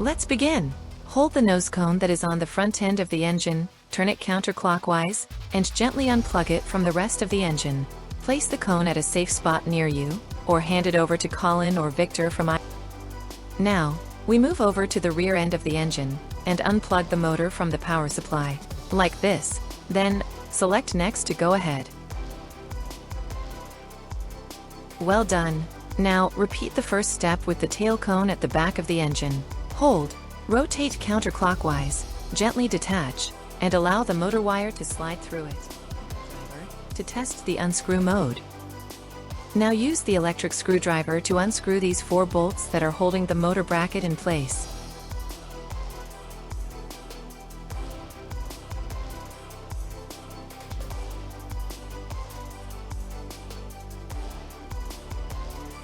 Let's begin. Hold the nose cone that is on the front end of the engine, turn it counterclockwise, and gently unplug it from the rest of the engine. Place the cone at a safe spot near you, or hand it over to Colin or Victor from iQ. Now, we move over to the rear end of the engine, and unplug the motor from the power supply, like this. Then, select Next to go ahead. Well done. Now, repeat the first step with the tail cone at the back of the engine. Hold, rotate counterclockwise, gently detach, and allow the motor wire to slide through it. To test the unscrew mode. Now use the electric screwdriver to unscrew these 4 bolts that are holding the motor bracket in place.